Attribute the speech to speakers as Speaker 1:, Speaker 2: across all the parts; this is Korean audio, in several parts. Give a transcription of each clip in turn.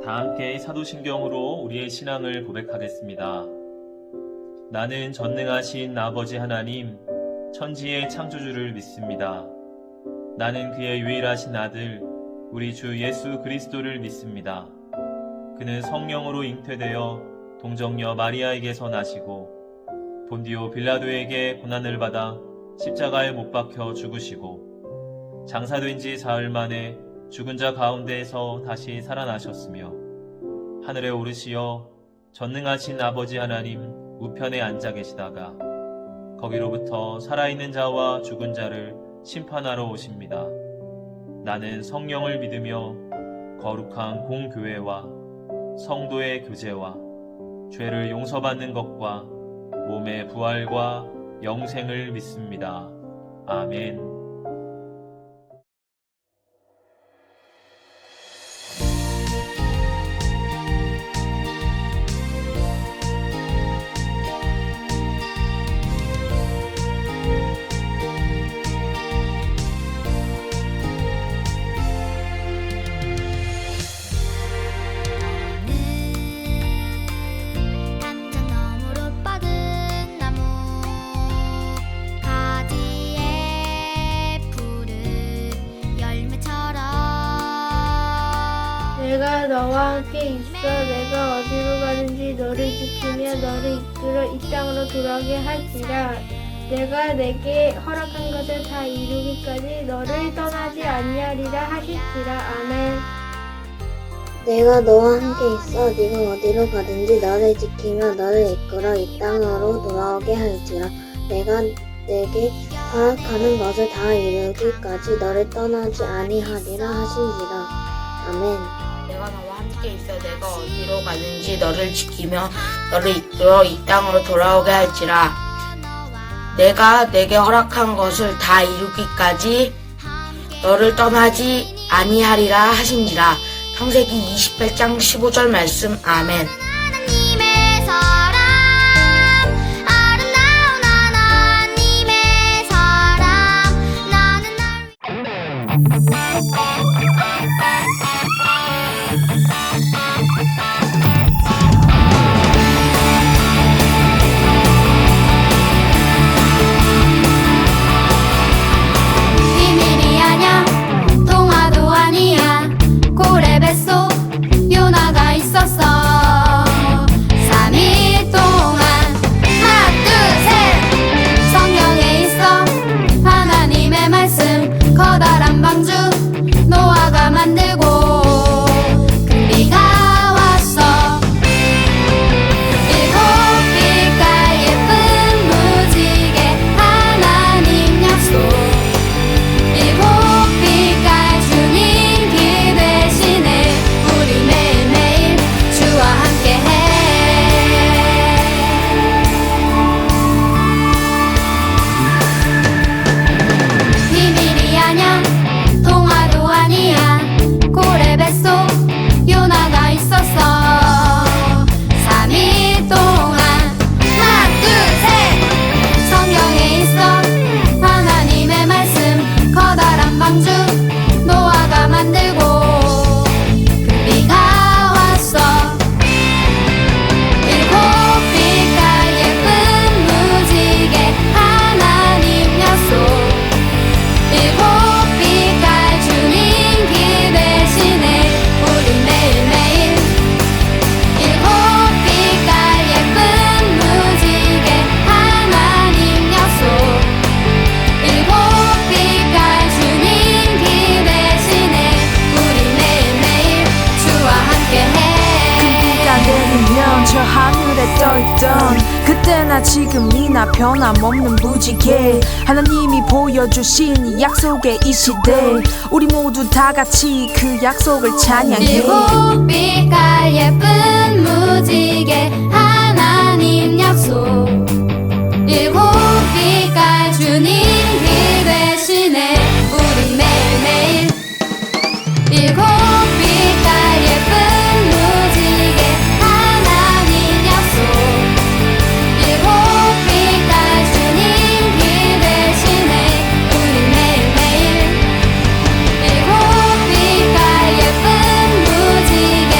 Speaker 1: 다 함께 사도신경으로 우리의 신앙을 고백하겠습니다. 나는 전능하신 아버지 하나님, 천지의 창조주를 믿습니다. 나는 그의 유일하신 아들, 우리 주 예수 그리스도를 믿습니다. 그는 성령으로 잉태되어 동정녀 마리아에게서 나시고 본디오 빌라도에게 고난을 받아 십자가에 못 박혀 죽으시고 장사된 지 사흘 만에 죽은 자 가운데에서 다시 살아나셨으며 하늘에 오르시어 전능하신 아버지 하나님 우편에 앉아 계시다가 거기로부터 살아있는 자와 죽은 자를 심판하러 오십니다. 나는 성령을 믿으며 거룩한 공교회와 성도의 교제와 죄를 용서받는 것과 몸의 부활과 영생을 믿습니다. 아멘.
Speaker 2: 내가 너와 함께 있어 내가 어디로 가든지 너를 지키며 너를 이끌어 이 땅으로 돌아오게 할지라. 내가 내게 허락한 것을 다 이루기까지 너를 떠나지 아니하리라 하실지라. 아멘.
Speaker 3: 내가 너와 함께 있어 네가 어디로 가든지 너를 지키며 너를 이끌어 이 땅으로 돌아오게 할지라. 내가 내게 허락하는 것을 다 이루기까지 너를 떠나지 아니하리라 하신지라. 아멘.
Speaker 4: 내가 너와 함께 있어 내가 어디로 가든지 너를 지키며 너를 이끌어 이 땅으로 돌아오게 할지라. 내가 내게 허락한 것을 다 이루기까지 너를 떠나지 아니하리라 하신지라. 창세기 28장 15절 말씀. 아멘.
Speaker 5: 하나님의 사랑, 아름다운 하나님의 사랑, 나는 비밀이 아냐, 동화도 아니야. 고래 뱃속 요나가 있었어. 3일 동안 하나 둘 셋 성경에 있어. 하나님의 말씀 커다란 방주 노아가 만들고 큰 비가 왔어. 7빛깔 예쁜 무지개 하나님 약속. 7빛깔 주님 길 대신에 우리 매일매일 주와 함께해. 비밀이 아냐, 동화도 아니야. 고래 뱃속 요나가 있었어. 3일 동안 하나 둘 셋 성경에 있어. 하나님의 말씀 커다란 방주 노아가 만들고 큰 비가 왔어. 7빛깔 예쁜 무지개 하나님 약속. 7빛깔 주님 길 대신에 우리 매일매일. 7빛깔 예쁜 무지개 하나님 약속. 7빛깔 주님 길 대신에 우리 매일매일 주와 함께해.
Speaker 6: 비가 내리면 저 하늘에 떠있던 그때나 지금이나 변함없는 무지개 하나님이 보여주신 이 약속의 이 시대 우리 모두 다 같이 그 약속을 찬양해.
Speaker 5: 7빛깔 예쁜 무지개 하나님 약속. 7빛깔 주님 길 대신에 우리 매일매일. 7빛깔 예쁜 무지개 하나님 약속. 7빛깔 주님 길 대신에 우리 매일매일. 7빛깔 예쁜 무지개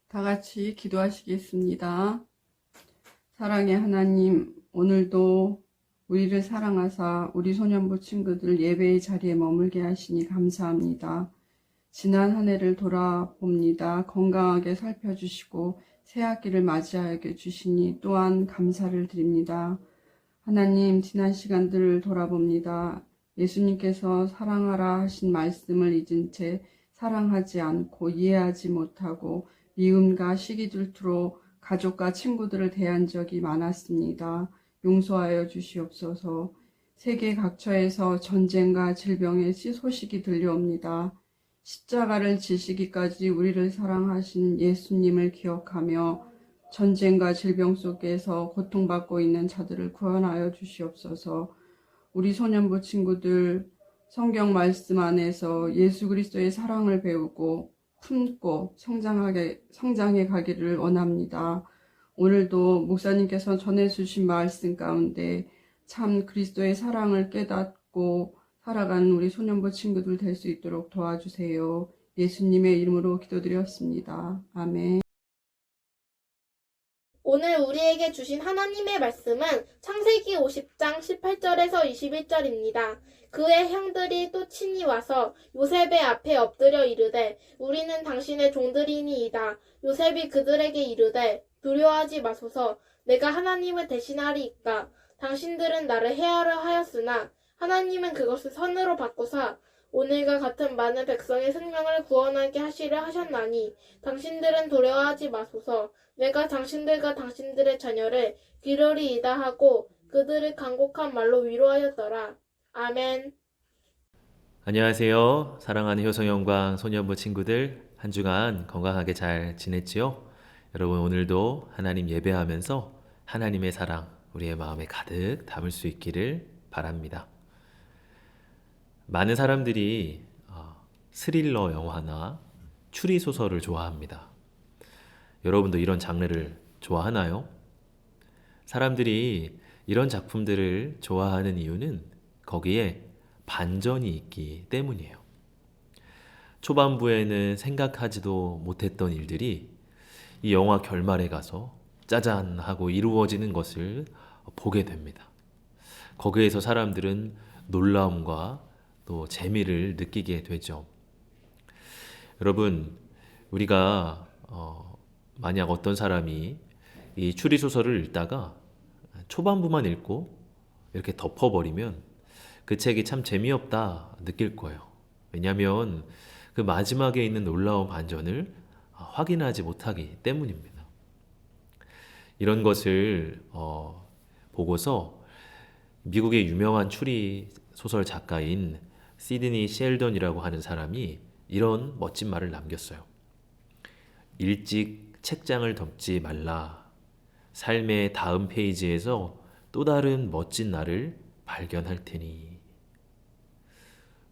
Speaker 7: 다 같이 기도하시겠습니다. 사랑의 하나님, 오늘도 우리를 사랑하사 우리 소년부 친구들 예배의 자리에 머물게 하시니 감사합니다. 지난 한 해를 돌아봅니다. 건강하게 살펴주시고 새 학기를 맞이하게 주시니 또한 감사를 드립니다. 하나님, 지난 시간들을 돌아봅니다. 예수님께서 사랑하라 하신 말씀을 잊은 채 사랑하지 않고 이해하지 못하고 미움과 시기 질투로 가족과 친구들을 대한 적이 많았습니다. 용서하여 주시옵소서. 세계 각처에서 전쟁과 질병의 소식이 들려옵니다. 십자가를 지시기까지 우리를 사랑하신 예수님을 기억하며 전쟁과 질병 속에서 고통받고 있는 자들을 구원하여 주시옵소서. 우리 소년부 친구들 성경 말씀 안에서 예수 그리스도의 사랑을 배우고 품고 성장해 가기를 원합니다. 오늘도 목사님께서 전해주신 말씀 가운데 참 그리스도의 사랑을 깨닫고 살아가는 우리 소년부 친구들 될 수 있도록 도와주세요. 예수님의 이름으로 기도드렸습니다. 아멘.
Speaker 2: 오늘 우리에게 주신 하나님의 말씀은 창세기 50장 18절에서 21절입니다. 그의 형들이 또 친히 와서 요셉의 앞에 엎드려 이르되 우리는 당신의 종들이니이다. 요셉이 그들에게 이르되 두려워하지 마소서. 내가 하나님을 대신하리이까. 당신들은 나를 해하려 하였으나 하나님은 그것을 선으로 바꾸사 오늘과 같은 많은 백성의 생명을 구원하게 하시려 하셨나니 당신들은 두려워하지 마소서. 내가 당신들과 당신들의 자녀를 기르리이다 하고 그들을 간곡한 말로 위로하였더라. 아멘.
Speaker 1: 안녕하세요. 사랑하는 효성영광 소년부 친구들, 한 주간 건강하게 잘 지냈지요? 여러분, 오늘도 하나님 예배하면서 하나님의 사랑 우리의 마음에 가득 담을 수 있기를 바랍니다. 많은 사람들이 스릴러 영화나 추리 소설을 좋아합니다. 여러분도 이런 장르를 좋아하나요? 사람들이 이런 작품들을 좋아하는 이유는 거기에 반전이 있기 때문이에요. 초반부에는 생각하지도 못했던 일들이 이 영화 결말에 가서 짜잔 하고 이루어지는 것을 보게 됩니다. 거기에서 사람들은 놀라움과 또 재미를 느끼게 되죠. 여러분, 우리가 만약 어떤 사람이 이 추리소설을 읽다가 초반부만 읽고 이렇게 덮어버리면 그 책이 참 재미없다 느낄 거예요. 왜냐하면 그 마지막에 있는 놀라운 반전을 확인하지 못하기 때문입니다. 이런 것을 보고서 미국의 유명한 추리 소설 작가인 시드니 셸던이라고 하는 사람이 이런 멋진 말을 남겼어요. 일찍 책장을 덮지 말라. 삶의 다음 페이지에서 또 다른 멋진 나를 발견할 테니.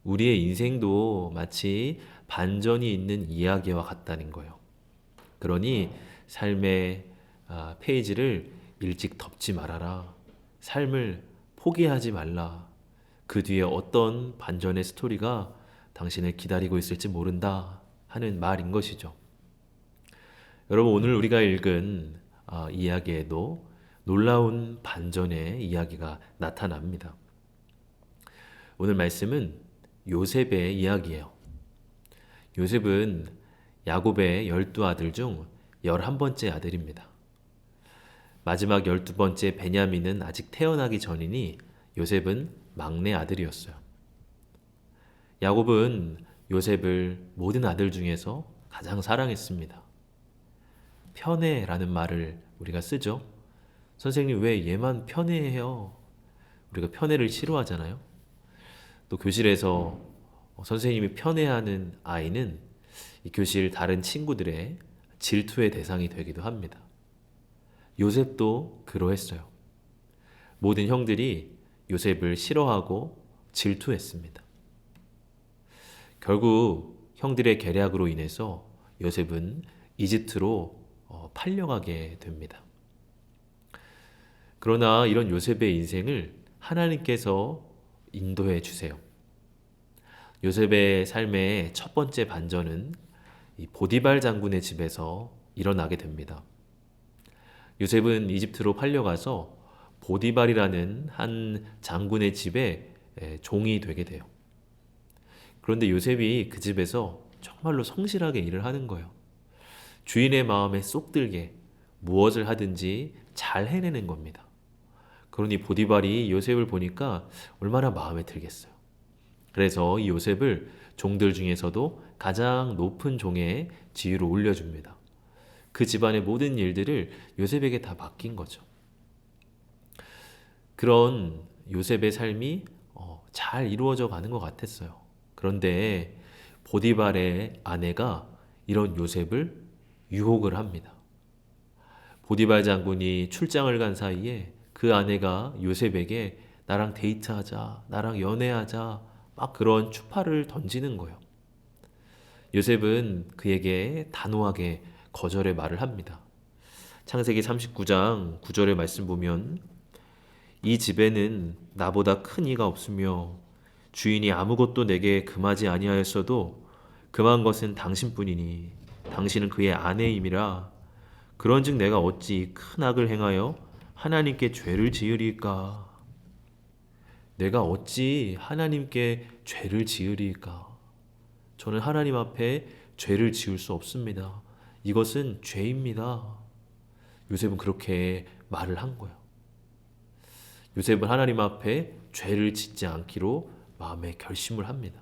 Speaker 1: 우리의 인생도 마치 반전이 있는 이야기와 같다는 거예요. 그러니 삶의 페이지를 일찍 덮지 말아라. 삶을 포기하지 말라. 그 뒤에 어떤 반전의 스토리가 당신을 기다리고 있을지 모른다 하는 말인 것이죠. 여러분, 오늘 우리가 읽은 이야기에도 놀라운 반전의 이야기가 나타납니다. 오늘 말씀은 요셉의 이야기예요. 요셉은 야곱의 12아들 중 11번째 아들입니다. 마지막 12번째 베냐민은 아직 태어나기 전이니 요셉은 막내 아들이었어요. 야곱은 요셉을 모든 아들 중에서 가장 사랑했습니다. 편애라는 말을 우리가 쓰죠. 선생님, 왜 얘만 편애해요? 우리가 편애를 싫어하잖아요. 또 교실에서 선생님이 편애하는 아이는 이 교실 다른 친구들의 질투의 대상이 되기도 합니다. 요셉도 그러했어요. 모든 형들이 요셉을 싫어하고 질투했습니다. 결국 형들의 계략으로 인해서 요셉은 이집트로 팔려가게 됩니다. 그러나 이런 요셉의 인생을 하나님께서 인도해 주세요. 요셉의 삶의 첫 번째 반전은 이 보디발 장군의 집에서 일어나게 됩니다. 요셉은 이집트로 팔려가서 보디발이라는 한 장군의 집에 종이 되게 돼요. 그런데 요셉이 그 집에서 정말로 성실하게 일을 하는 거예요. 주인의 마음에 쏙 들게 무엇을 하든지 잘 해내는 겁니다. 그러니 보디발이 요셉을 보니까 얼마나 마음에 들겠어요. 그래서 이 요셉을 종들 중에서도 가장 높은 종의 지위로 올려줍니다. 그 집안의 모든 일들을 요셉에게 다 맡긴 거죠. 그런 요셉의 삶이 잘 이루어져 가는 것 같았어요. 그런데 보디발의 아내가 이런 요셉을 유혹을 합니다. 보디발 장군이 출장을 간 사이에 그 아내가 요셉에게 나랑 데이트하자, 나랑 연애하자, 막 그런 추파를 던지는 거예요. 요셉은 그에게 단호하게 거절의 말을 합니다. 창세기 39장 9절의 말씀 보면 이 집에는 나보다 큰 이가 없으며 주인이 아무것도 내게 금하지 아니하였어도 금한 것은 당신뿐이니 당신은 그의 아내임이라 그런즉 내가 어찌 큰 악을 행하여 하나님께 죄를 지으리까? 내가 어찌 하나님께 죄를 지으리까? 저는 하나님 앞에 죄를 지을 수 없습니다. 이것은 죄입니다. 요셉은 그렇게 말을 한 거예요. 요셉은 하나님 앞에 죄를 짓지 않기로 마음에 결심을 합니다.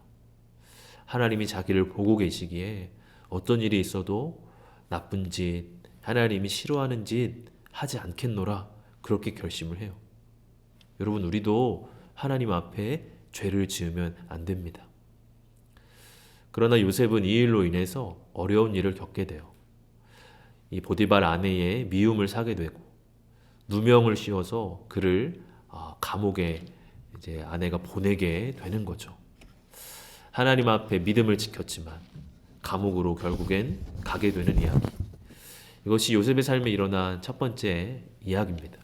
Speaker 1: 하나님이 자기를 보고 계시기에 어떤 일이 있어도 나쁜 짓, 하나님이 싫어하는 짓 하지 않겠노라 그렇게 결심을 해요. 여러분, 우리도 하나님 앞에 죄를 지으면 안 됩니다. 그러나 요셉은 이 일로 인해서 어려운 일을 겪게 돼요. 이 보디발 아내의 미움을 사게 되고 누명을 씌워서 그를 감옥에 이제 아내가 보내게 되는 거죠. 하나님 앞에 믿음을 지켰지만 감옥으로 결국엔 가게 되는 이야기. 이것이 요셉의 삶에 일어난 첫 번째 이야기입니다.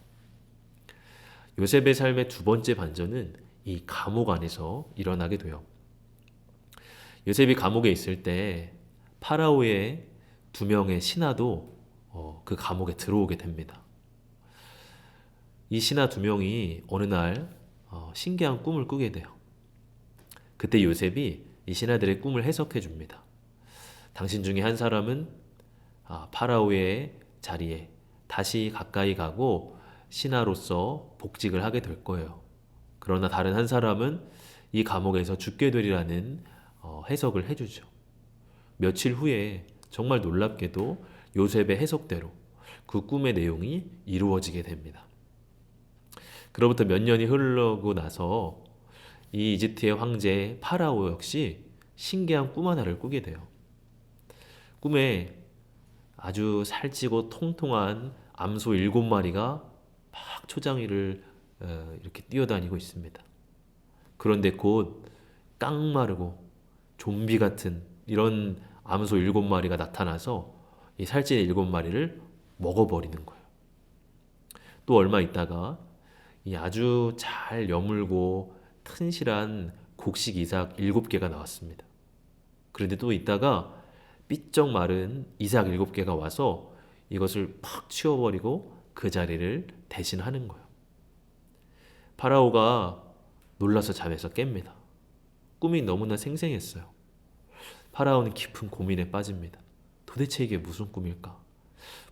Speaker 1: 요셉의 삶의 두 번째 반전은 이 감옥 안에서 일어나게 돼요. 요셉이 감옥에 있을 때 파라오의 두 명의 신하도 그 감옥에 들어오게 됩니다. 이 신하 두 명이 어느 날 신기한 꿈을 꾸게 돼요. 그때 요셉이 이 신하들의 꿈을 해석해 줍니다. 당신 중에 한 사람은 파라오의 자리에 다시 가까이 가고 신하로서 복직을 하게 될 거예요. 그러나 다른 한 사람은 이 감옥에서 죽게 되리라는 해석을 해주죠. 며칠 후에 정말 놀랍게도 요셉의 해석대로 그 꿈의 내용이 이루어지게 됩니다. 그로부터 몇 년이 흐르고 나서 이 이집트의 황제 파라오 역시 신기한 꿈 하나를 꾸게 돼요. 꿈에 아주 살찌고 통통한 암소 7마리가 막 초장 위를 이렇게 뛰어다니고 있습니다. 그런데 곧 깡마르고 좀비 같은 이런 암소 7마리가 나타나서 이 살찐 7마리를 먹어버리는 거예요. 또 얼마 있다가 이 아주 잘 여물고 튼실한 곡식 이삭 7개가 나왔습니다. 그런데 또 있다가 삐쩍 마른 이삭 7개가 와서 이것을 팍 치워버리고 그 자리를 대신하는 거예요. 파라오가 놀라서 잠에서 깹니다. 꿈이 너무나 생생했어요. 파라오는 깊은 고민에 빠집니다. 도대체 이게 무슨 꿈일까?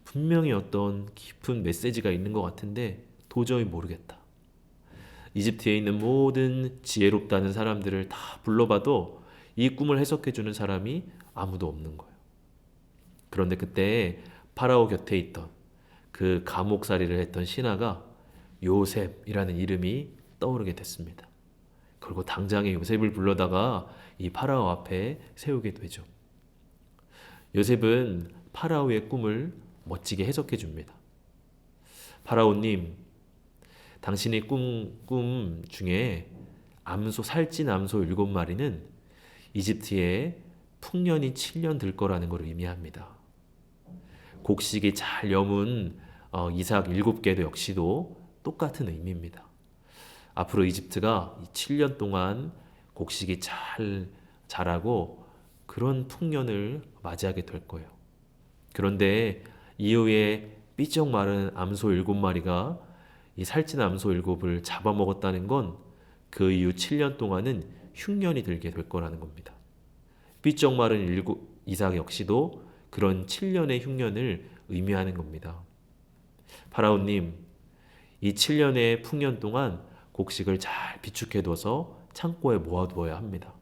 Speaker 1: 분명히 어떤 깊은 메시지가 있는 것 같은데 도저히 모르겠다. 이집트에 있는 모든 지혜롭다는 사람들을 다 불러봐도 이 꿈을 해석해주는 사람이 아무도 없는 거예요. 그런데 그때 파라오 곁에 있던 그 감옥살이를 했던 신하가 요셉이라는 이름이 떠오르게 됐습니다. 그리고 당장에 요셉을 불러다가 이 파라오 앞에 세우게 되죠. 요셉은 파라오의 꿈을 멋지게 해석해 줍니다. 파라오님, 당신의 꿈 중에 살찐 암소 7마리는 이집트에 풍년이 7년 들 거라는 걸 의미합니다. 곡식이 잘 여문 이삭 7개도 역시도 똑같은 의미입니다. 앞으로 이집트가 7년 동안 곡식이 잘 자라고 그런 풍년을 맞이하게 될 거예요. 그런데 이후에 삐쩍 마른 암소 7마리가 이 살찐 암소 7을 잡아먹었다는 건 그 이후 7년 동안은 흉년이 들게 될 거라는 겁니다. 삐쩍 마른 이삭 역시도 그런 7년의 흉년을 의미하는 겁니다. 파라오님, 이 7년의 풍년 동안 곡식을 잘 비축해둬서 창고에 모아두어야 합니다.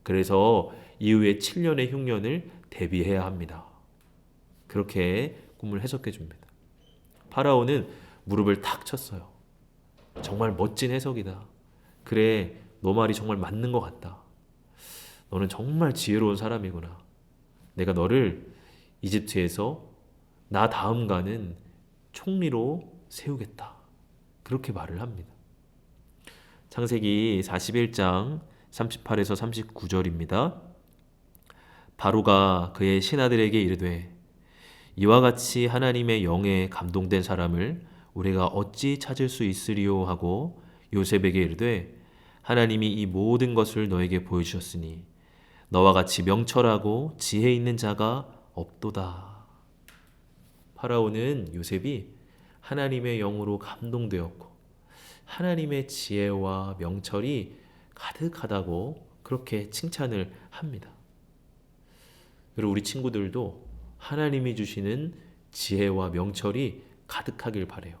Speaker 1: 그래서 이후에 7년의 흉년을 대비해야 합니다. 그렇게 꿈을 해석해 줍니다. 파라오는 무릎을 탁 쳤어요. 정말 멋진 해석이다. 그래, 너 말이 정말 맞는 것 같다. 너는 정말 지혜로운 사람이구나. 내가 너를 이집트에서 나 다음 가는 총리로 세우겠다. 그렇게 말을 합니다. 창세기 41장 38에서 39절입니다. 바로가 그의 신하들에게 이르되 이와 같이 하나님의 영에 감동된 사람을 우리가 어찌 찾을 수 있으리요 하고 요셉에게 이르되 하나님이 이 모든 것을 너에게 보여주셨으니 너와 같이 명철하고 지혜 있는 자가 없도다. 파라오는 요셉이 하나님의 영으로 감동되었고 하나님의 지혜와 명철이 가득하다고 그렇게 칭찬을 합니다. 그리고 우리 친구들도 하나님이 주시는 지혜와 명철이 가득하길 바래요.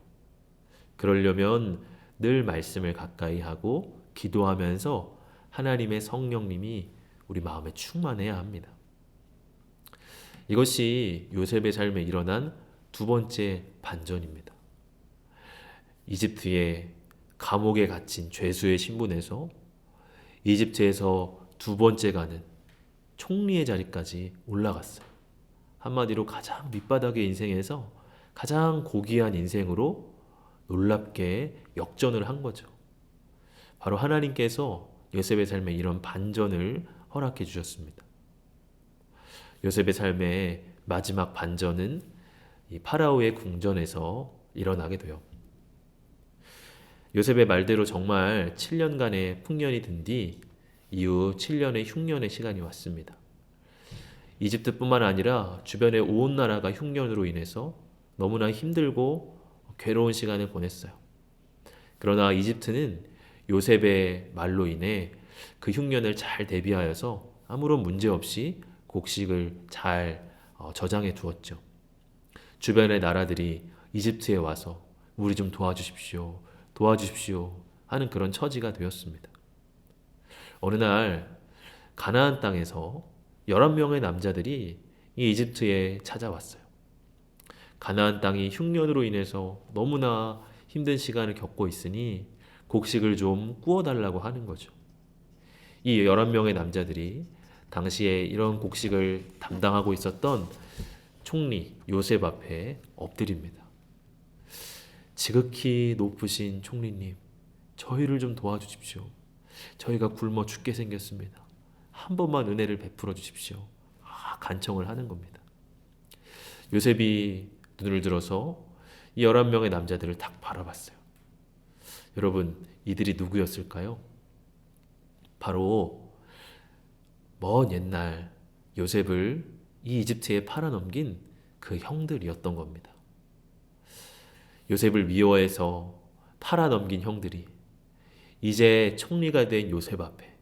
Speaker 1: 그러려면 늘 말씀을 가까이 하고 기도하면서 하나님의 성령님이 우리 마음에 충만해야 합니다. 이것이 요셉의 삶에 일어난 두 번째 반전입니다. 이집트의 감옥에 갇힌 죄수의 신분에서 이집트에서 두 번째 가는 총리의 자리까지 올라갔어요. 한마디로 가장 밑바닥의 인생에서 가장 고귀한 인생으로 놀랍게 역전을 한 거죠. 바로 하나님께서 요셉의 삶에 이런 반전을 허락해 주셨습니다. 요셉의 삶의 마지막 반전은 이 파라오의 궁전에서 일어나게 돼요. 요셉의 말대로 정말 7년간의 풍년이 든 뒤 이후 7년의 흉년의 시간이 왔습니다. 이집트뿐만 아니라 주변의 온 나라가 흉년으로 인해서 너무나 힘들고 괴로운 시간을 보냈어요. 그러나 이집트는 요셉의 말로 인해 그 흉년을 잘 대비하여서 아무런 문제 없이 곡식을 잘 저장해 두었죠. 주변의 나라들이 이집트에 와서 우리 좀 도와주십시오. 도와주십시오 하는 그런 처지가 되었습니다. 어느 날 가나안 땅에서 11명의 남자들이 이 이집트에 찾아왔어요. 가나안 땅이 흉년으로 인해서 너무나 힘든 시간을 겪고 있으니 곡식을 좀 구워달라고 하는 거죠. 이 11명의 남자들이 당시에 이런 곡식을 담당하고 있었던 총리 요셉 앞에 엎드립니다. 지극히 높으신 총리님, 저희를 좀 도와주십시오. 저희가 굶어 죽게 생겼습니다. 한 번만 은혜를 베풀어 주십시오. 간청을 하는 겁니다. 요셉이 눈을 들어서 이 11명의 남자들을 딱 바라봤어요. 여러분, 이들이 누구였을까요? 바로 먼 옛날 요셉을 이 이집트에 팔아넘긴 그 형들이었던 겁니다. 요셉을 미워해서 팔아넘긴 형들이 이제 총리가 된 요셉 앞에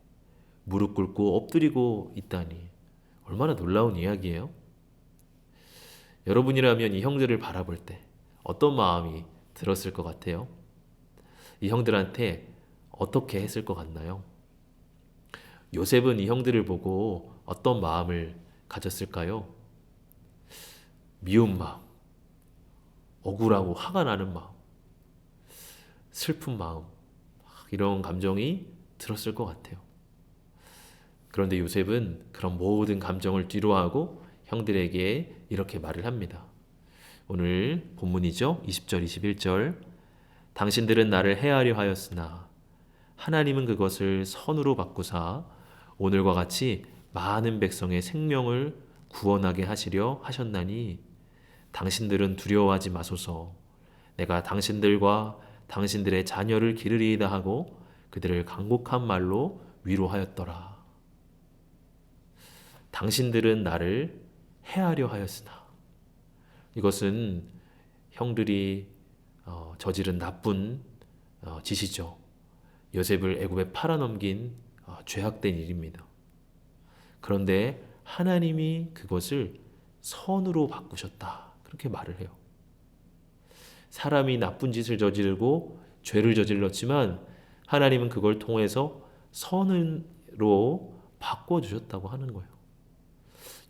Speaker 1: 무릎 꿇고 엎드리고 있다니 얼마나 놀라운 이야기예요? 여러분이라면 이 형들을 바라볼 때 어떤 마음이 들었을 것 같아요? 이 형들한테 어떻게 했을 것 같나요? 요셉은 이 형들을 보고 어떤 마음을 가졌을까요? 미운 마음, 억울하고 화가 나는 마음, 슬픈 마음, 이런 감정이 들었을 것 같아요. 그런데 요셉은 그런 모든 감정을 뒤로하고 형들에게 이렇게 말을 합니다. 오늘 본문이죠. 20절, 21절. 당신들은 나를 해하려 하였으나 하나님은 그것을 선으로 바꾸사 오늘과 같이 많은 백성의 생명을 구원하게 하시려 하셨나니 당신들은 두려워하지 마소서. 내가 당신들과 당신들의 자녀를 기르리이다 하고 그들을 간곡한 말로 위로하였더라. 당신들은 나를 해하려 하였으나 이것은 형들이 저지른 나쁜 짓이죠. 요셉을 애굽에 팔아넘긴 죄악된 일입니다. 그런데 하나님이 그것을 선으로 바꾸셨다. 그렇게 말을 해요. 사람이 나쁜 짓을 저지르고 죄를 저질렀지만 하나님은 그걸 통해서 선으로 바꿔주셨다고 하는 거예요.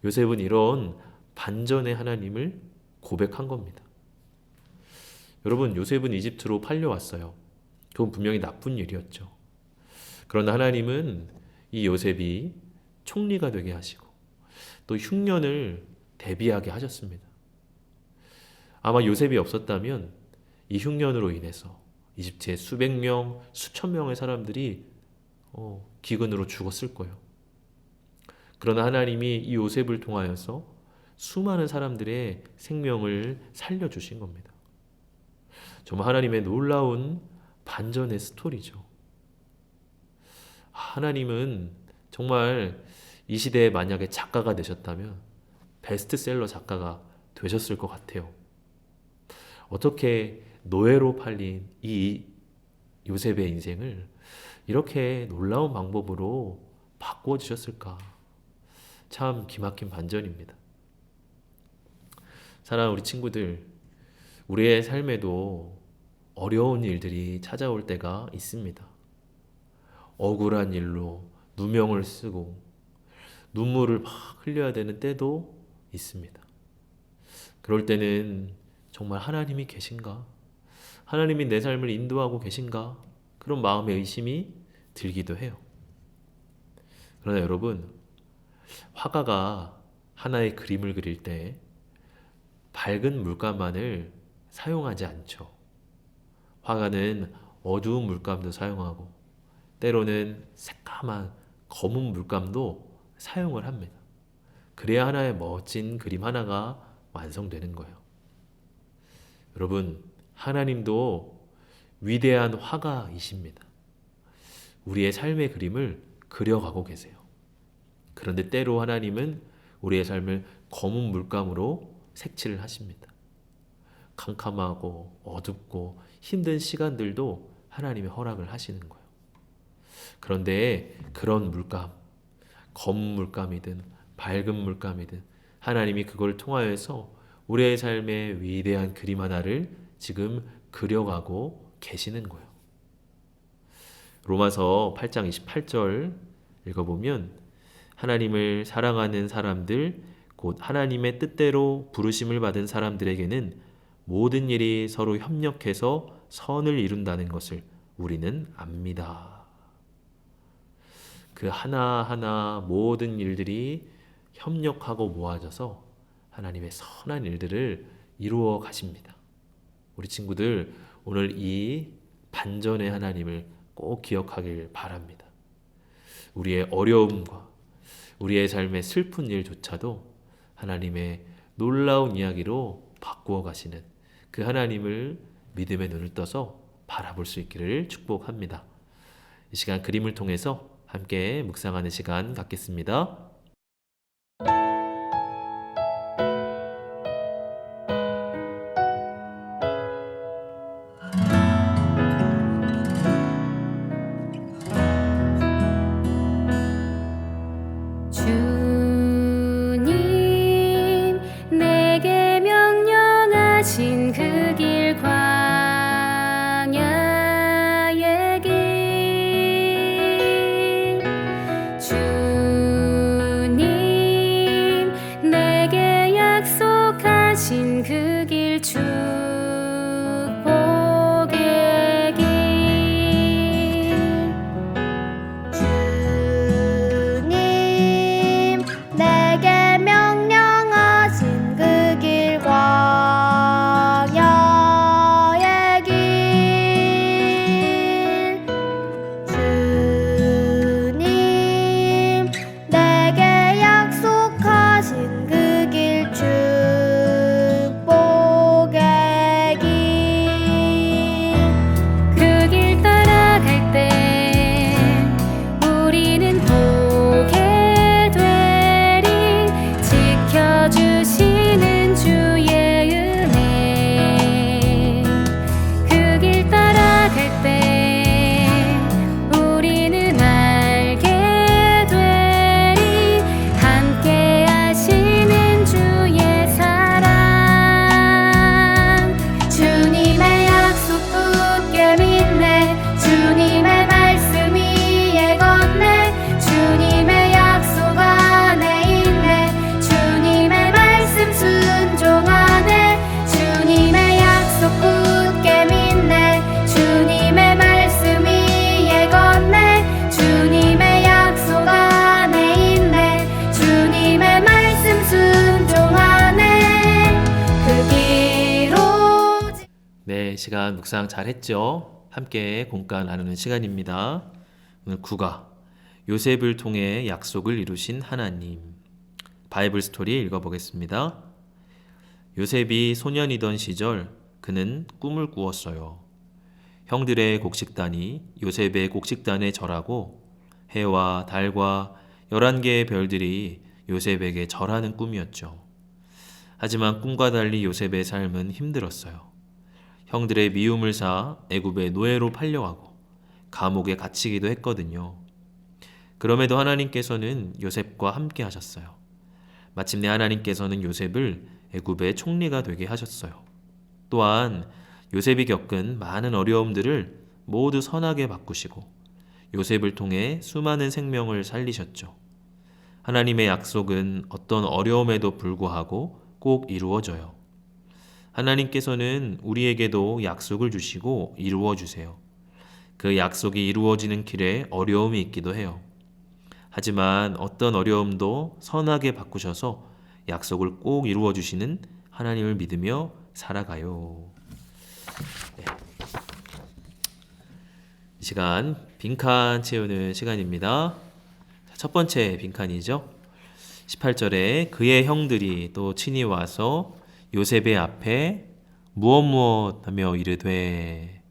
Speaker 1: 요셉은 이런 반전의 하나님을 고백한 겁니다. 여러분, 요셉은 이집트로 팔려왔어요. 그건 분명히 나쁜 일이었죠. 그러나 하나님은 이 요셉이 총리가 되게 하시고 또 흉년을 대비하게 하셨습니다. 아마 요셉이 없었다면 이 흉년으로 인해서 이집트의 수백 명, 수천 명의 사람들이 기근으로 죽었을 거예요. 그러나 하나님이 이 요셉을 통하여서 수많은 사람들의 생명을 살려주신 겁니다. 정말 하나님의 놀라운 반전의 스토리죠. 하나님은 정말 이 시대에 만약에 작가가 되셨다면 베스트셀러 작가가 되셨을 것 같아요. 어떻게 노예로 팔린 이 요셉의 인생을 이렇게 놀라운 방법으로 바꾸어 주셨을까? 참 기막힌 반전입니다. 사랑하는 우리 친구들, 우리의 삶에도 어려운 일들이 찾아올 때가 있습니다. 억울한 일로 누명을 쓰고 눈물을 막 흘려야 되는 때도 있습니다. 그럴 때는 정말 하나님이 계신가? 하나님이 내 삶을 인도하고 계신가? 그런 마음의 의심이 들기도 해요. 그러나 여러분, 화가가 하나의 그림을 그릴 때 밝은 물감만을 사용하지 않죠. 화가는 어두운 물감도 사용하고 때로는 새까만 검은 물감도 사용을 합니다. 그래야 하나의 멋진 그림 하나가 완성되는 거예요. 여러분, 하나님도 위대한 화가이십니다. 우리의 삶의 그림을 그려가고 계세요. 그런데 때로 하나님은 우리의 삶을 검은 물감으로 색칠을 하십니다. 캄캄하고 어둡고 힘든 시간들도 하나님의 허락을 하시는 거예요. 그런데 그런 물감, 검은 물감이든 밝은 물감이든 하나님이 그걸 통하여서 우리의 삶의 위대한 그림 하나를 지금 그려가고 계시는 거예요. 로마서 8장 28절 읽어보면 하나님을 사랑하는 사람들, 곧 하나님의 뜻대로 부르심을 받은 사람들에게는 모든 일이 서로 협력해서 선을 이룬다는 것을 우리는 압니다. 그 하나하나 모든 일들이 협력하고 모아져서 하나님의 선한 일들을 이루어 가십니다. 우리 친구들, 오늘 이 반전의 하나님을 꼭 기억하길 바랍니다. 우리의 어려움과 우리의 삶의 슬픈 일조차도 하나님의 놀라운 이야기로 바꾸어 가시는 그 하나님을 믿음의 눈을 떠서 바라볼 수 있기를 축복합니다. 이 시간 그림을 통해서 함께 묵상하는 시간 갖겠습니다.
Speaker 5: 주님 내게 명령하신 그 길 광야의 길 주님
Speaker 1: 시간 묵상 잘 했죠? 함께 공과 나누는 시간입니다. 오늘 9가 요셉을 통해 약속을 이루신 하나님. 바이블 스토리 읽어보겠습니다. 요셉이 소년이던 시절 그는 꿈을 꾸었어요. 형들의 곡식단이 요셉의 곡식단에 절하고 해와 달과 11개의 별들이 요셉에게 절하는 꿈이었죠. 하지만 꿈과 달리 요셉의 삶은 힘들었어요. 형들의 미움을 사 애굽의 노예로 팔려가고 감옥에 갇히기도 했거든요. 그럼에도 하나님께서는 요셉과 함께 하셨어요. 마침내 하나님께서는 요셉을 애굽의 총리가 되게 하셨어요. 또한 요셉이 겪은 많은 어려움들을 모두 선하게 바꾸시고 요셉을 통해 수많은 생명을 살리셨죠. 하나님의 약속은 어떤 어려움에도 불구하고 꼭 이루어져요. 하나님께서는 우리에게도 약속을 주시고 이루어 주세요. 그 약속이 이루어지는 길에 어려움이 있기도 해요. 하지만 어떤 어려움도 선하게 바꾸셔서 약속을 꼭 이루어 주시는 하나님을 믿으며 살아가요. 네. 이 시간 빈칸 채우는 시간입니다. 첫 번째 빈칸이죠. 18절에 그의 형들이 또 친히 와서 요셉의 앞에 무엇 하며 이르되,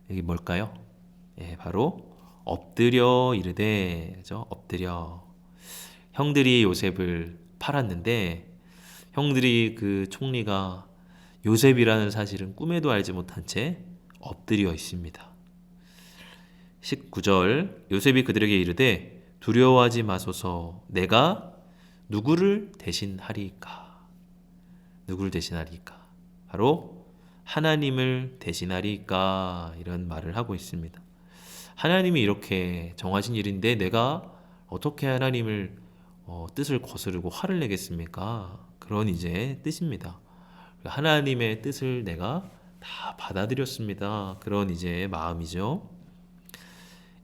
Speaker 1: 이게 뭘까요? 바로 엎드려 이르되, 그죠? 엎드려. 형들이 요셉을 팔았는데 형들이 그 총리가 요셉이라는 사실은 꿈에도 알지 못한 채 엎드려 있습니다. 19절 요셉이 그들에게 이르되 두려워하지 마소서, 내가 누구를 대신하리까? 누구를 대신하리까? 바로 하나님을 대신하리까? 이런 말을 하고 있습니다. 하나님이 이렇게 정하신 일인데 내가 어떻게 하나님을 뜻을 거스르고 화를 내겠습니까? 그런 이제 뜻입니다. 하나님의 뜻을 내가 다 받아들였습니다. 그런 이제 마음이죠.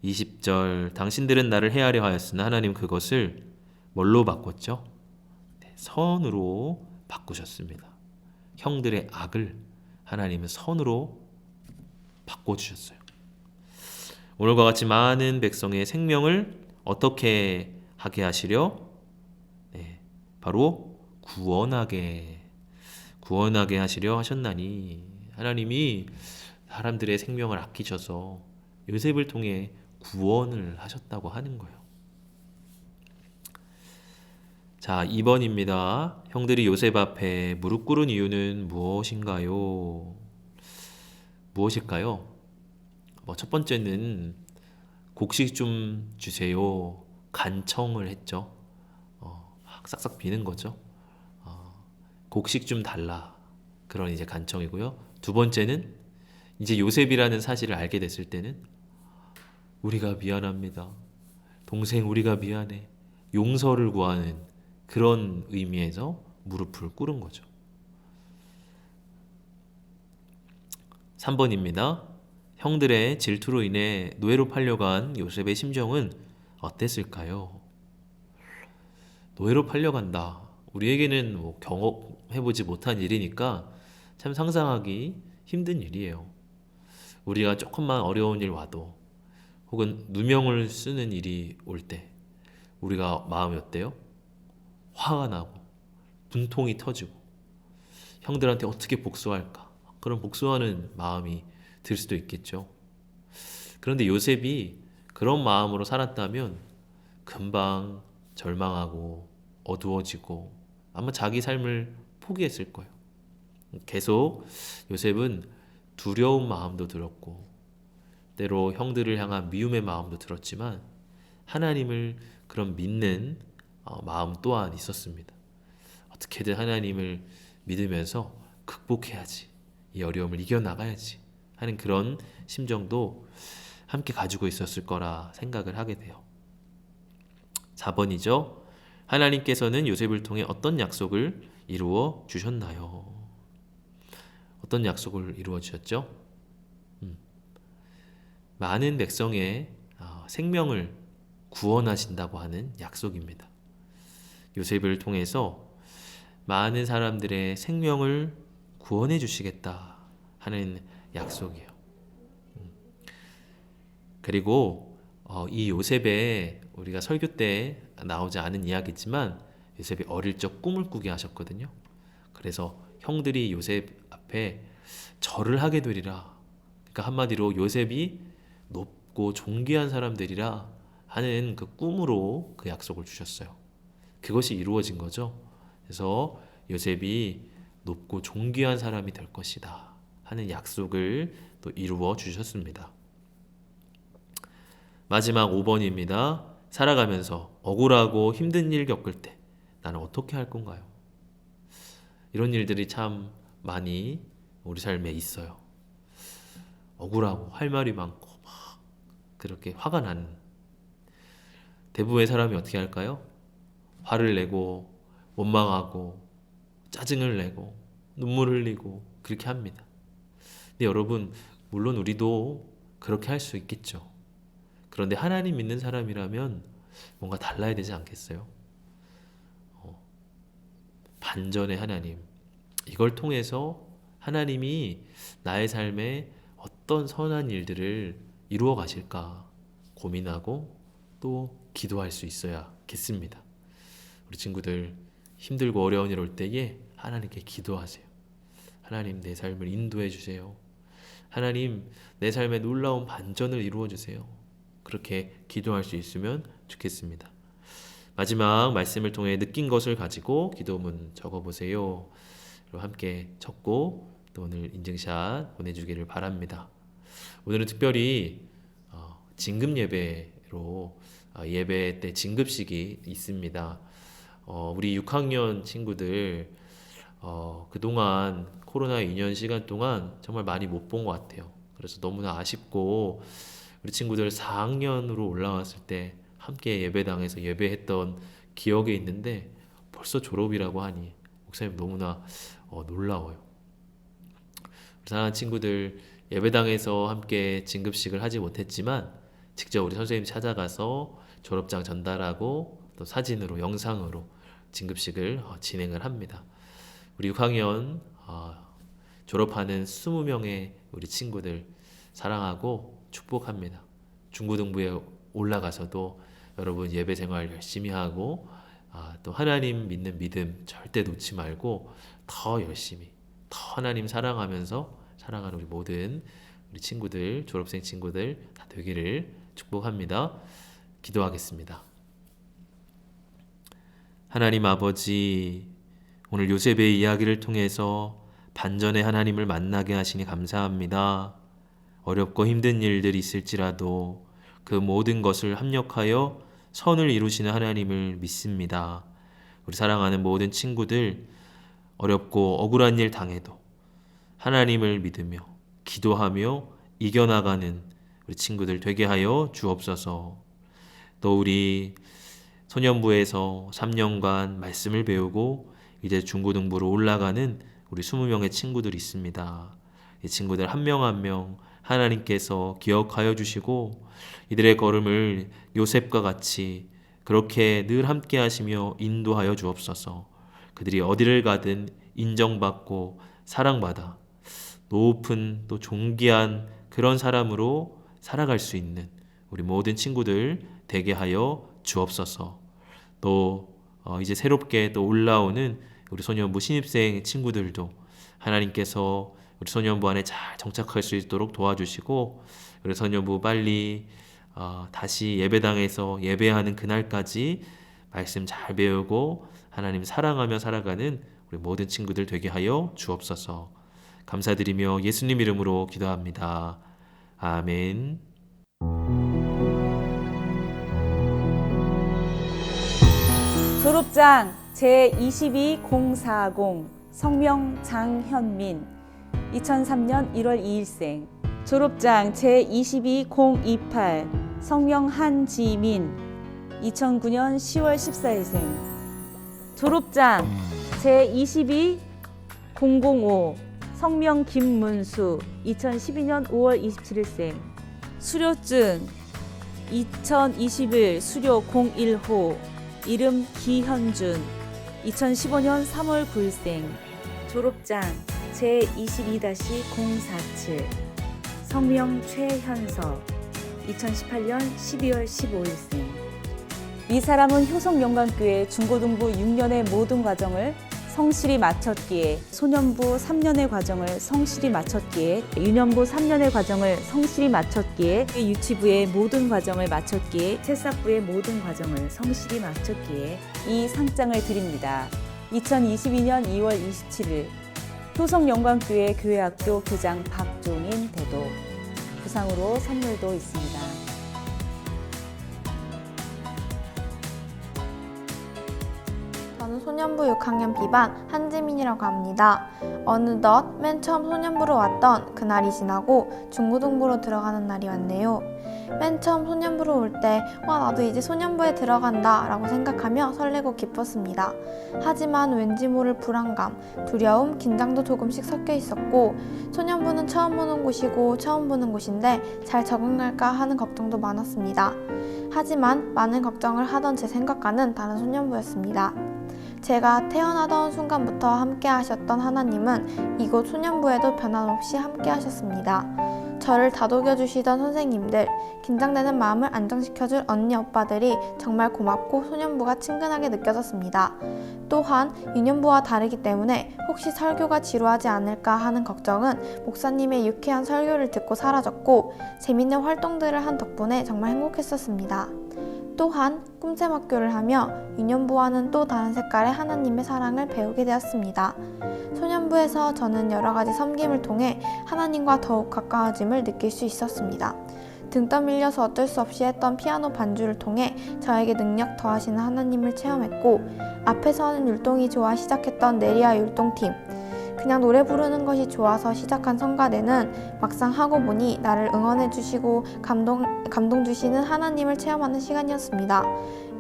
Speaker 1: 20절 당신들은 나를 해하려 하였으나 하나님 그것을 뭘로 바꿨죠? 선으로 바꾸셨습니다. 형들의 악을 하나님은 선으로 바꿔주셨어요. 오늘과 같이 많은 백성의 생명을 어떻게 하게 하시려? 바로 구원하게 하시려 하셨나니, 하나님이 사람들의 생명을 아끼셔서 요셉을 통해 구원을 하셨다고 하는 거예요. 자, 2번입니다. 형들이 요셉 앞에 무릎 꿇은 이유는 무엇인가요? 무엇일까요? 첫 번째는 곡식 좀 주세요. 간청을 했죠. 싹싹 비는 거죠. 곡식 좀 달라. 그런 이제 간청이고요. 두 번째는 이제 요셉이라는 사실을 알게 됐을 때는 우리가 미안합니다. 동생 우리가 미안해. 용서를 구하는 그런 의미에서 무릎을 꿇은 거죠. 3번입니다. 형들의 질투로 인해 노예로 팔려간 요셉의 심정은 어땠을까요? 노예로 팔려간다. 우리에게는 경험해보지 못한 일이니까 참 상상하기 힘든 일이에요. 우리가 조금만 어려운 일 와도 혹은 누명을 쓰는 일이 올 때 우리가 마음이 어때요? 화가 나고 분통이 터지고 형들한테 어떻게 복수할까? 그런 복수하는 마음이 들 수도 있겠죠. 그런데 요셉이 그런 마음으로 살았다면 금방 절망하고 어두워지고 아마 자기 삶을 포기했을 거예요. 계속 요셉은 두려운 마음도 들었고 때로 형들을 향한 미움의 마음도 들었지만 하나님을 그런 믿는 마음 또한 있었습니다. 어떻게든 하나님을 믿으면서 극복해야지, 이 어려움을 이겨나가야지 하는 그런 심정도 함께 가지고 있었을 거라 생각을 하게 돼요. 4번이죠. 하나님께서는 요셉을 통해 어떤 약속을 이루어 주셨나요? 어떤 약속을 이루어 주셨죠? 많은 백성의 생명을 구원하신다고 하는 약속입니다. 요셉을 통해서 많은 사람들의 생명을 구원해 주시겠다 하는 약속이에요. 그리고 이 요셉의 우리가 설교 때 나오지 않은 이야기지만 요셉이 어릴 적 꿈을 꾸게 하셨거든요. 그래서 형들이 요셉 앞에 절을 하게 되리라. 그러니까 한마디로 요셉이 높고 존귀한 사람들이라 하는 그 꿈으로 그 약속을 주셨어요. 그것이 이루어진 거죠. 그래서 요셉이 높고 존귀한 사람이 될 것이다 하는 약속을 또 이루어 주셨습니다. 마지막 5번입니다. 살아가면서 억울하고 힘든 일 겪을 때 나는 어떻게 할 건가요? 이런 일들이 참 많이 우리 삶에 있어요. 억울하고 할 말이 많고 막 그렇게 화가 나는 대부분의 사람이 어떻게 할까요? 화를 내고 원망하고 짜증을 내고 눈물 흘리고 그렇게 합니다. 근데 여러분, 물론 우리도 그렇게 할 수 있겠죠. 그런데 하나님 믿는 사람이라면 뭔가 달라야 되지 않겠어요? 반전의 하나님, 이걸 통해서 하나님이 나의 삶에 어떤 선한 일들을 이루어 가실까 고민하고 또 기도할 수 있어야겠습니다. 우리 친구들 힘들고 어려운 일 올 때에 하나님께 기도하세요. 하나님, 내 삶을 인도해 주세요. 하나님, 내 삶에 놀라운 반전을 이루어 주세요. 그렇게 기도할 수 있으면 좋겠습니다. 마지막 말씀을 통해 느낀 것을 가지고 기도문 적어보세요. 함께 적고 또 오늘 인증샷 보내주기를 바랍니다. 오늘은 특별히 진급 예배로 예배 때 진급식이 있습니다. 우리 6학년 친구들 그동안 코로나 2년 시간 동안 정말 많이 못 본 것 같아요. 그래서 너무나 아쉽고 우리 친구들 4학년으로 올라왔을 때 함께 예배당에서 예배했던 기억이 있는데 벌써 졸업이라고 하니 목사님 너무나 놀라워요. 우리 사랑하는 친구들 예배당에서 함께 진급식을 하지 못했지만 직접 우리 선생님 찾아가서 졸업장 전달하고 또 사진으로 영상으로 진급식을 진행을 합니다. 우리 6학년 졸업하는 20명의 우리 친구들 사랑하고 축복합니다. 중고등부에 올라가서도 여러분 예배 생활 열심히 하고 또 하나님 믿는 믿음 절대 놓지 말고 더 열심히 더 하나님 사랑하면서 사랑하는 우리 모든 우리 친구들, 졸업생 친구들 다 되기를 축복합니다. 기도하겠습니다. 하나님 아버지, 오늘 요셉의 이야기를 통해서 반전의 하나님을 만나게 하시니 감사합니다. 어렵고 힘든 일들이 있을지라도 그 모든 것을 합력하여 선을 이루시는 하나님을 믿습니다. 우리 사랑하는 모든 친구들, 어렵고 억울한 일 당해도 하나님을 믿으며 기도하며 이겨나가는 우리 친구들 되게 하여 주옵소서. 또 우리 소년부에서 3년간 말씀을 배우고 이제 중고등부로 올라가는 우리 20명의 친구들이 있습니다. 이 친구들 한 명 한 명 하나님께서 기억하여 주시고 이들의 걸음을 요셉과 같이 그렇게 늘 함께 하시며 인도하여 주옵소서. 그들이 어디를 가든 인정받고 사랑받아 높은 또 존귀한 그런 사람으로 살아갈 수 있는 우리 모든 친구들 되게 하여 주옵소서. 또 이제 새롭게 또 올라오는 우리 소년부 신입생 친구들도 하나님께서 우리 소년부 안에 잘 정착할 수 있도록 도와주시고 우리 소년부 빨리 다시 예배당에서 예배하는 그날까지 말씀 잘 배우고 하나님 사랑하며 살아가는 우리 모든 친구들 되게 하여 주옵소서. 감사드리며 예수님 이름으로 기도합니다. 아멘.
Speaker 8: 졸업장 제22040 성명 장현민 2003년 1월 2일생. 졸업장 제22028 성명 한지민 2009년 10월 14일생. 졸업장 제22005 성명 김문수 2012년 5월 27일생. 수료증 2021 수료 01호 이름 기현준 2015년 3월 9일생. 졸업장 제22-047 성명 최현서 2018년 12월 15일생. 이 사람은 효성영광교회 중고등부 6년의 모든 과정을 성실히 마쳤기에, 소년부 3년의 과정을 성실히 마쳤기에, 유년부 3년의 과정을 성실히 마쳤기에, 유치부의 모든 과정을 마쳤기에, 새싹부의 모든 과정을 성실히 마쳤기에 이 상장을 드립니다. 2022년 2월 27일 효성영광교회 교회학교 교장 박종인 대도. 부상으로 선물도 있습니다.
Speaker 9: 저는 소년부 6학년 B반 한지민이라고 합니다. 어느덧 맨 처음 소년부로 왔던 그날이 지나고 중고등부로 들어가는 날이 왔네요. 맨 처음 소년부로 올 때 나도 이제 소년부에 들어간다 라고 생각하며 설레고 기뻤습니다. 하지만 왠지 모를 불안감, 두려움, 긴장도 조금씩 섞여 있었고, 소년부는 처음 오는 곳이고 처음 보는 곳인데 잘 적응할까 하는 걱정도 많았습니다. 하지만 많은 걱정을 하던 제 생각과는 다른 소년부였습니다. 제가 태어나던 순간부터 함께 하셨던 하나님은 이곳 소년부에도 변함없이 함께 하셨습니다. 저를 다독여 주시던 선생님들, 긴장되는 마음을 안정시켜줄 언니 오빠들이 정말 고맙고 소년부가 친근하게 느껴졌습니다. 또한 유년부와 다르기 때문에 혹시 설교가 지루하지 않을까 하는 걱정은 목사님의 유쾌한 설교를 듣고 사라졌고, 재밌는 활동들을 한 덕분에 정말 행복했었습니다. 또한 꿈샘학교를 하며 유년부와는 또 다른 색깔의 하나님의 사랑을 배우게 되었습니다. 소년부에서 저는 여러 가지 섬김을 통해 하나님과 더욱 가까워짐을 느낄 수 있었습니다. 등 떠밀려서 어쩔 수 없이 했던 피아노 반주를 통해 저에게 능력 더하시는 하나님을 체험했고, 앞에서는 율동이 좋아 시작했던 네리아 율동팀, 그냥 노래 부르는 것이 좋아서 시작한 성가대는 막상 하고 보니 나를 응원해 주시고 감동 주시는 하나님을 체험하는 시간이었습니다.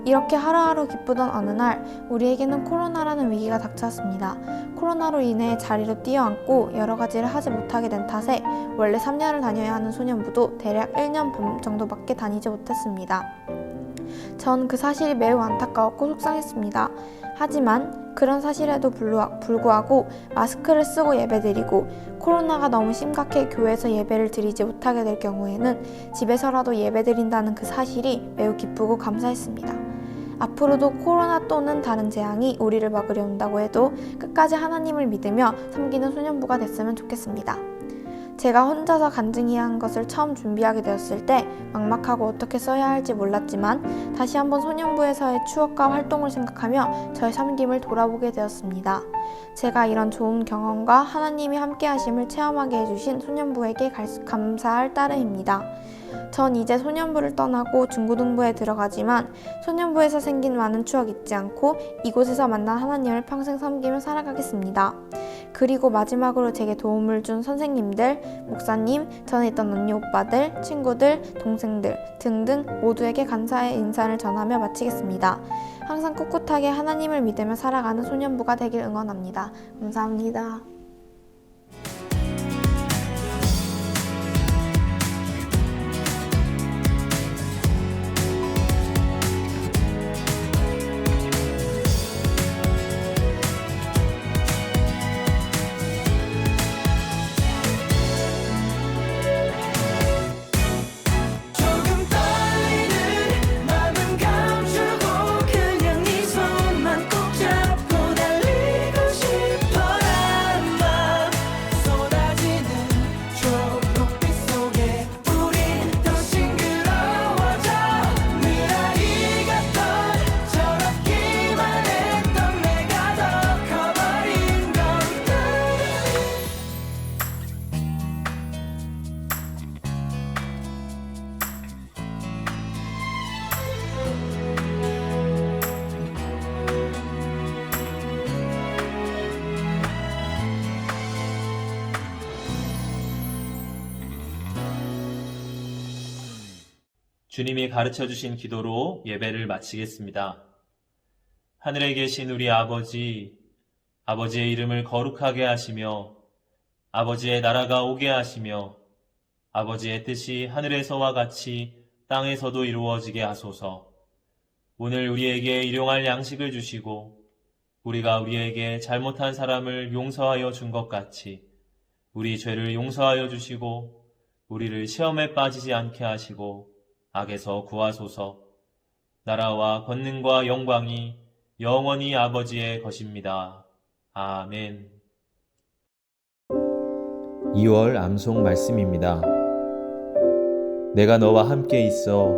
Speaker 9: 이렇게 하루하루 기쁘던 어느 날 우리에게는 코로나라는 위기가 닥쳤습니다. 코로나로 인해 자리로 뛰어앉고 여러 가지를 하지 못하게 된 탓에 원래 3년을 다녀야 하는 소년부도 대략 1년 반 정도밖에 다니지 못했습니다. 전 그 사실이 매우 안타까웠고 속상했습니다. 하지만 그런 사실에도 불구하고 마스크를 쓰고 예배드리고, 코로나가 너무 심각해 교회에서 예배를 드리지 못하게 될 경우에는 집에서라도 예배드린다는 그 사실이 매우 기쁘고 감사했습니다. 앞으로도 코로나 또는 다른 재앙이 우리를 막으려 온다고 해도 끝까지 하나님을 믿으며 섬기는 소년부가 됐으면 좋겠습니다. 제가 혼자서 간증이라는 것을 처음 준비하게 되었을 때 막막하고 어떻게 써야 할지 몰랐지만 다시 한번 소년부에서의 추억과 활동을 생각하며 저의 섬김을 돌아보게 되었습니다. 제가 이런 좋은 경험과 하나님이 함께 하심을 체험하게 해주신 소년부에게 감사할 따름입니다. 전 이제 소년부를 떠나고 중고등부에 들어가지만 소년부에서 생긴 많은 추억 잊지 않고 이곳에서 만난 하나님을 평생 섬기며 살아가겠습니다. 그리고 마지막으로 제게 도움을 준 선생님들, 목사님, 전에 있던 언니 오빠들, 친구들, 동생들 등등 모두에게 감사의 인사를 전하며 마치겠습니다. 항상 꿋꿋하게 하나님을 믿으며 살아가는 소년부가 되길 응원합니다. 감사합니다.
Speaker 1: 주님이 가르쳐 주신 기도로 예배를 마치겠습니다. 하늘에 계신 우리 아버지, 아버지의 이름을 거룩하게 하시며 아버지의 나라가 오게 하시며 아버지의 뜻이 하늘에서와 같이 땅에서도 이루어지게 하소서. 오늘 우리에게 일용할 양식을 주시고 우리가 우리에게 잘못한 사람을 용서하여 준 것 같이 우리 죄를 용서하여 주시고 우리를 시험에 빠지지 않게 하시고 악에서 구하소서. 나라와 권능과 영광이 영원히 아버지의 것입니다. 아멘. 2월 암송 말씀입니다. 내가 너와 함께 있어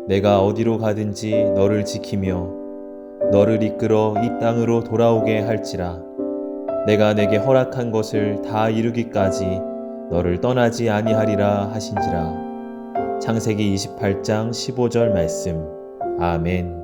Speaker 1: 내가 어디로 가든지 너를 지키며 너를 이끌어 이 땅으로 돌아오게 할지라. 내가 내게 허락한 것을 다 이루기까지 너를 떠나지 아니하리라 하신지라. 창세기 28장 15절 말씀. 아멘.